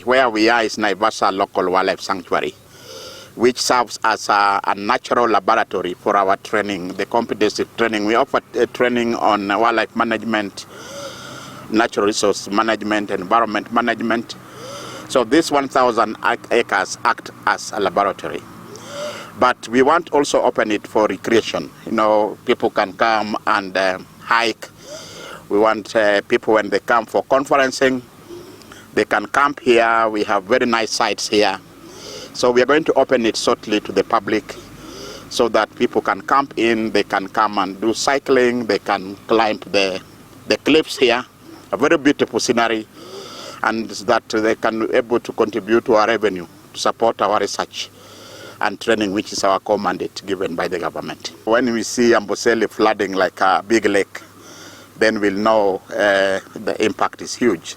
Where we are is Naivasha Local Wildlife Sanctuary, which serves as a natural laboratory for our training, the comprehensive training. We offer training on wildlife management, natural resource management, environment management. So this 1,000 acres act as a laboratory. But we want also open it for recreation. People can come and hike. We want people, when they come for conferencing, they can camp here. We have very nice sites here. So we are going to open it shortly to the public so that people can camp in, they can come and do cycling, they can climb the cliffs here, a very beautiful scenery, and that they can be able to contribute to our revenue, to support our research and training, which is our core mandate given by the government. When we see Amboseli flooding like a big lake, then we'll know the impact is huge.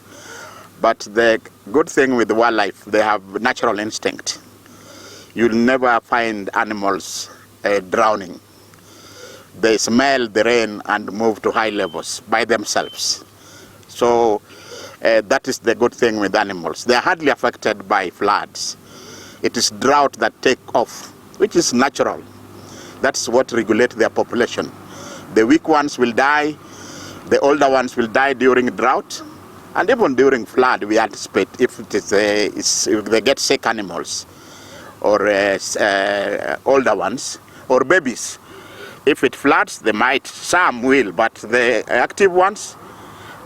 But the good thing with wildlife, they have natural instinct. You'll never find animals drowning. They smell the rain and move to high levels by themselves. So that is the good thing with animals. They are hardly affected by floods. It is drought that take off, which is natural. That's what regulates their population. The weak ones will die, the older ones will die during drought, and even during flood we anticipate if if they get sick animals or older ones or babies. If it floods, some will, but the active ones,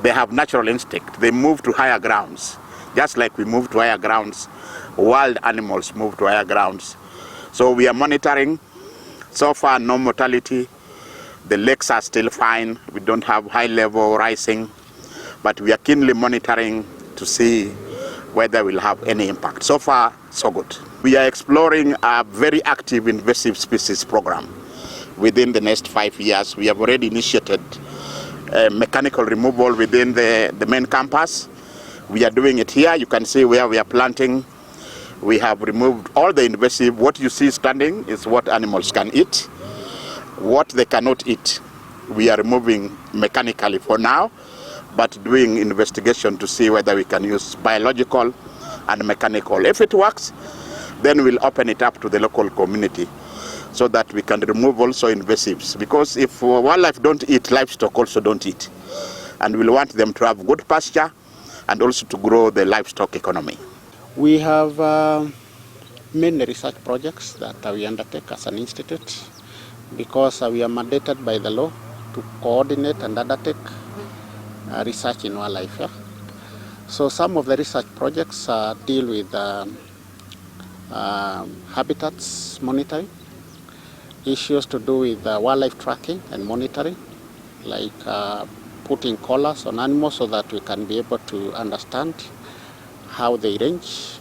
they have natural instinct. They move to higher grounds. Just like we move to higher grounds, wild animals move to higher grounds. So we are monitoring. So far, no mortality. The lakes are still fine. We don't have high level rising, but we are keenly monitoring to see whether we'll have any impact. So far, so good. We are exploring a very active invasive species program. Within the next 5 years, we have already initiated mechanical removal within the main campus. We are doing it here. You can see where we are planting. We have removed all the invasive. What you see standing is what animals can eat. What they cannot eat, we are removing mechanically for now, but doing investigation to see whether we can use biological and mechanical. If it works, then we'll open it up to the local community so that we can remove also invasives. Because if wildlife don't eat, livestock also don't eat. And we'll want them to have good pasture and also to grow the livestock economy. We have many research projects that we undertake as an institute because we are mandated by the law to coordinate and undertake research in wildlife. Yeah? So some of the research projects deal with habitats monitoring, issues to do with wildlife tracking and monitoring, like putting collars on animals so that we can be able to understand how they range.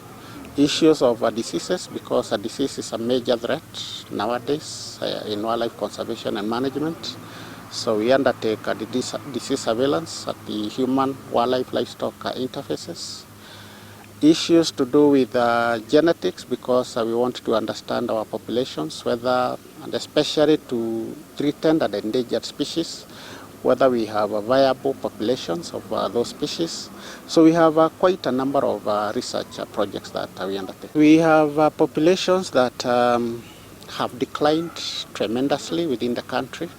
Issues of diseases, because disease is a major threat nowadays in wildlife conservation and management. So we undertake disease surveillance at the human-wildlife livestock interfaces. Issues to do with genetics, because we want to understand our populations, whether, and especially to threatened and endangered species, whether we have viable populations of those species. So we have quite a number of research projects that we undertake. We have populations that have declined tremendously within the country.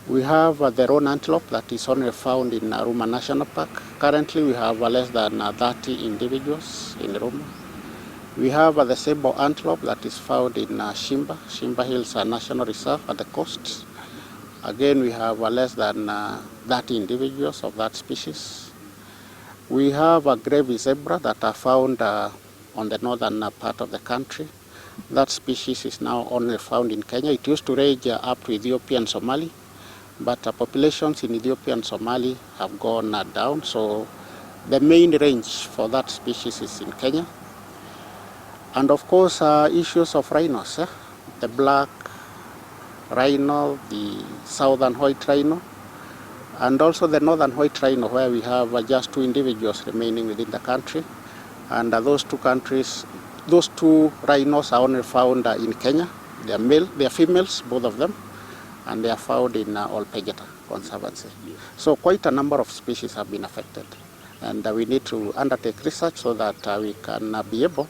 We have the roan antelope that is only found in Ruma National Park. Currently we have less than 30 individuals in Ruma. We have the sable antelope that is found in Shimba Hills National Reserve at the coast. Again, we have less than 30 individuals of that species. We have a gravy zebra that are found on the northern part of the country. That species is now only found in Kenya. It used to range up to Ethiopia and Somali, but populations in Ethiopia and Somali have gone down. So the main range for that species is in Kenya. And of course, issues of rhinos, the black rhino, the southern white rhino, and also the northern white rhino, where we have just 2 individuals remaining within the country. And those two rhinos are only found in Kenya. They are females, both of them, and they are found in Olpejeta Conservancy. So quite a number of species have been affected. And we need to undertake research so that we can be able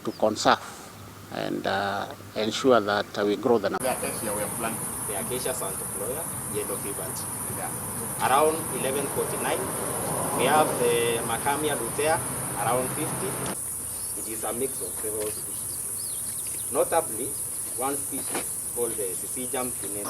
to conserve and ensure that we grow the number. The acacia we have planted. The acacia Santa Floria, yellow fevered. Yeah. Around 1149, we have the Macamia lutea, around 50. It is a mix of several species. Notably, one species called the Syzygium cunensis.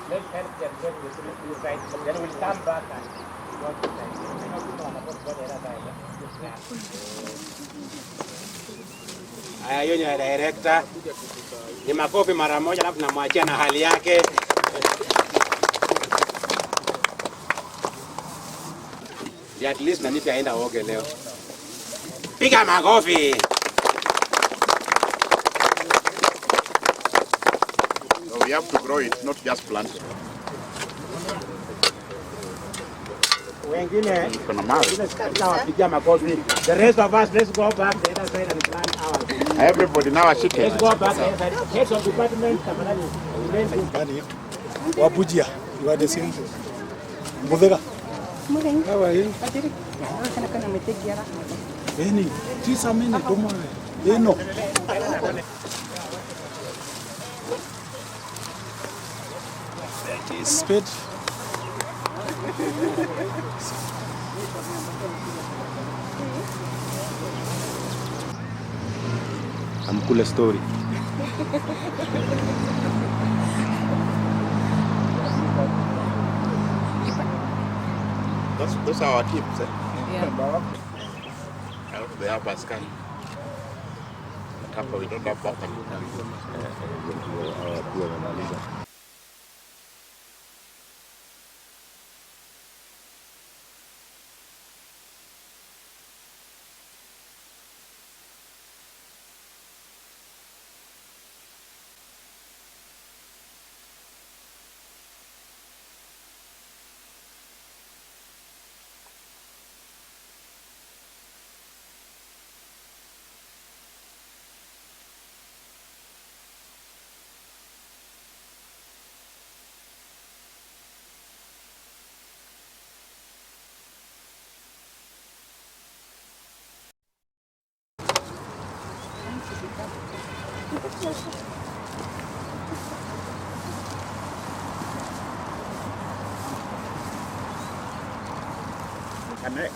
Let's help them get this right, then we'll come back and work with them. I know people are supposed to go the other side. Haya, hiyo ni director. Ni makofi mara moja alafu namwachia na hali yake. At least na nipi aenda oge leo. Piga makofi. So we have to grow it, not just plant it. Wengine wapigia makofi. The rest of us, let's go back the other side and plant ours. Everybody now is shaking. Let's go back the other side. Heads of department, Wabujia, you are the same. Budega. How are you? Any, just a minute, don't worry. No. That is spit. I'm cool story. Those are our teams. Yeah. They have a scan. We don't have bottom.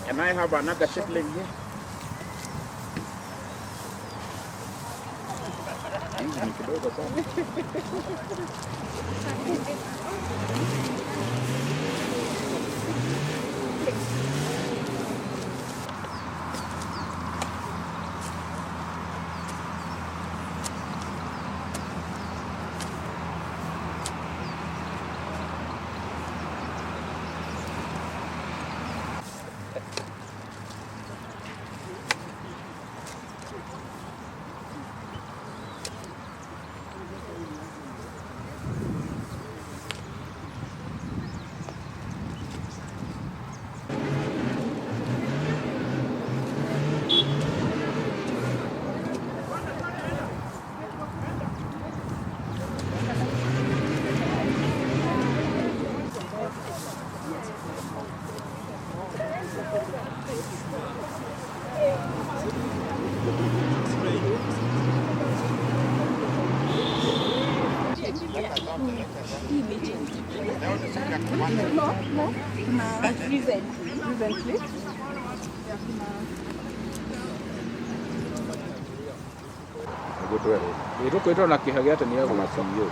Can I have another seedling here? Ni kidogo sana. Ito na kihagata niya kuma CEO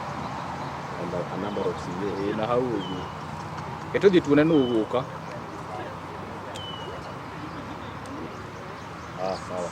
and a number of CEO na hau ito dituna nuuka sawa